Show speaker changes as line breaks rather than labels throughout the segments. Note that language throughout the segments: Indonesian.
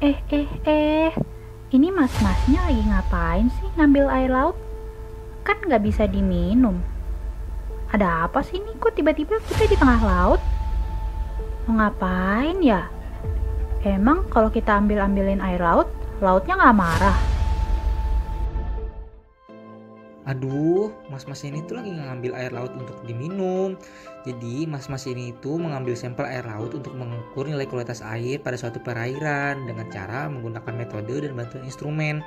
Eh, ini mas-masnya lagi ngapain sih ngambil air laut? Kan nggak bisa diminum. Ada apa sih nih, kok tiba-tiba kita di tengah laut? Mau ngapain ya? Emang kalau kita ambil-ambilin air laut, lautnya nggak marah?
Aduh, mas-mas ini tuh lagi ngambil air laut untuk diminum. Jadi, mas-mas ini itu mengambil sampel air laut untuk mengukur nilai kualitas air pada suatu perairan dengan cara menggunakan metode dan bantuan instrumen.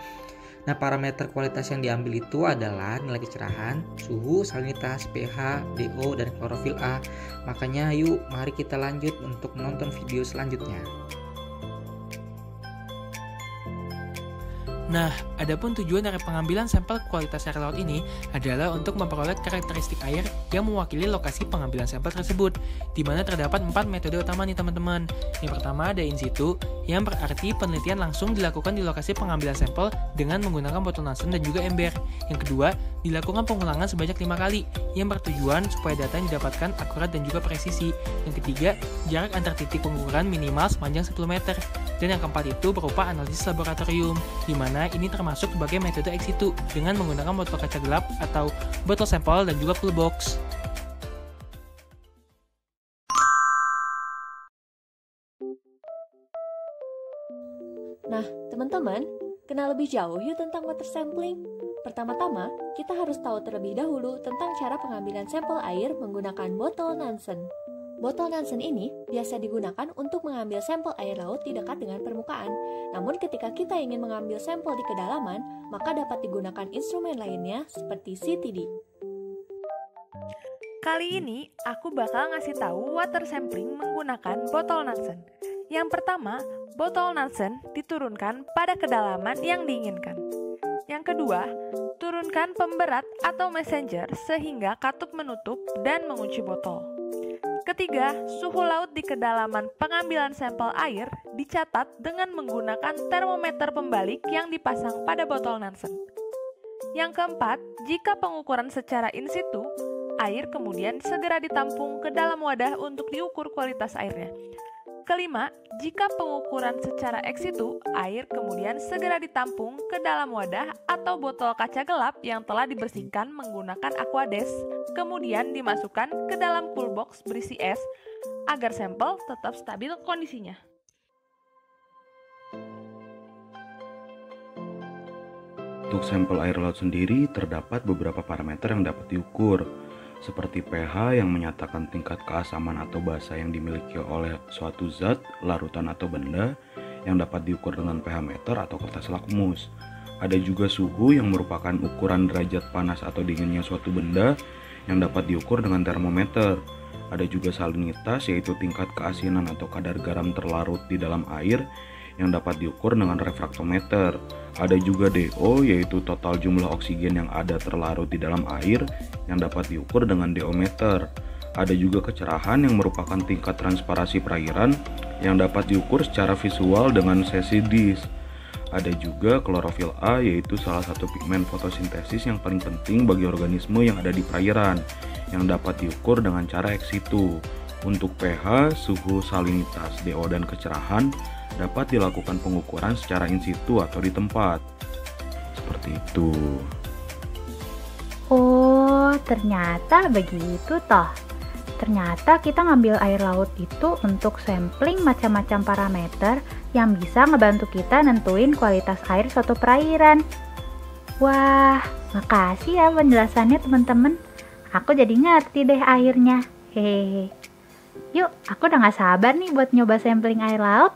Nah, parameter kualitas yang diambil itu adalah nilai kecerahan, suhu, salinitas, pH, DO, dan klorofil A. Makanya yuk, mari kita lanjut untuk menonton video selanjutnya.
Nah, adapun tujuan dari pengambilan sampel kualitas air laut ini adalah untuk memperoleh karakteristik air yang mewakili lokasi pengambilan sampel tersebut, di mana terdapat 4 metode utama nih teman-teman. Yang pertama ada in situ, yang berarti penelitian langsung dilakukan di lokasi pengambilan sampel dengan menggunakan botol Nansen dan juga ember. Yang kedua, dilakukan pengulangan sebanyak 5 kali, yang bertujuan supaya data yang didapatkan akurat dan juga presisi. Yang ketiga, jarak antar titik pengukuran minimal sepanjang 10 meter. Dan yang keempat itu berupa analisis laboratorium, di mana ini termasuk sebagai metode ex situ dengan menggunakan botol kaca gelap atau botol sampel dan juga full box.
Nah, teman-teman, kenal lebih jauh yuk tentang water sampling. Pertama-tama, kita harus tahu terlebih dahulu tentang cara pengambilan sampel air menggunakan botol Nansen. Botol Nansen ini biasa digunakan untuk mengambil sampel air laut di dekat dengan permukaan. Namun ketika kita ingin mengambil sampel di kedalaman, maka dapat digunakan instrumen lainnya seperti CTD.
Kali ini aku bakal ngasih tahu water sampling menggunakan botol Nansen. Yang pertama, botol Nansen diturunkan pada kedalaman yang diinginkan. Yang kedua, turunkan pemberat atau messenger sehingga katup menutup dan mengunci botol. Ketiga, suhu laut di kedalaman pengambilan sampel air dicatat dengan menggunakan termometer pembalik yang dipasang pada botol Nansen. Yang keempat, jika pengukuran secara in situ, air kemudian segera ditampung ke dalam wadah untuk diukur kualitas airnya. Kelima, jika pengukuran secara ex situ, air kemudian segera ditampung ke dalam wadah atau botol kaca gelap yang telah dibersihkan menggunakan Aquades, kemudian dimasukkan ke dalam cool box berisi es agar sampel tetap stabil kondisinya.
Untuk sampel air laut sendiri terdapat beberapa parameter yang dapat diukur, seperti pH yang menyatakan tingkat keasaman atau basa yang dimiliki oleh suatu zat, larutan atau benda yang dapat diukur dengan pH meter atau kertas lakmus. Ada juga suhu yang merupakan ukuran derajat panas atau dinginnya suatu benda yang dapat diukur dengan termometer. Ada juga salinitas, yaitu tingkat keasinan atau kadar garam terlarut di dalam air yang dapat diukur dengan refraktometer. Ada juga DO, yaitu total jumlah oksigen yang ada terlarut di dalam air yang dapat diukur dengan DO-meter. Ada juga kecerahan yang merupakan tingkat transparasi perairan yang dapat diukur secara visual dengan CCDs. Ada juga klorofil A, yaitu salah satu pigmen fotosintesis yang paling penting bagi organisme yang ada di perairan yang dapat diukur dengan cara ex situ. Untuk pH, suhu, salinitas, DO, dan kecerahan dapat dilakukan pengukuran secara in situ atau di tempat. Seperti itu.
Oh, ternyata begitu toh. Ternyata kita ngambil air laut itu untuk sampling macam-macam parameter yang bisa ngebantu kita nentuin kualitas air suatu perairan. Wah, makasih ya penjelasannya teman-teman. Aku jadi ngerti deh akhirnya. Hehehe. Yuk, aku udah gak sabar nih buat nyoba sampling air laut.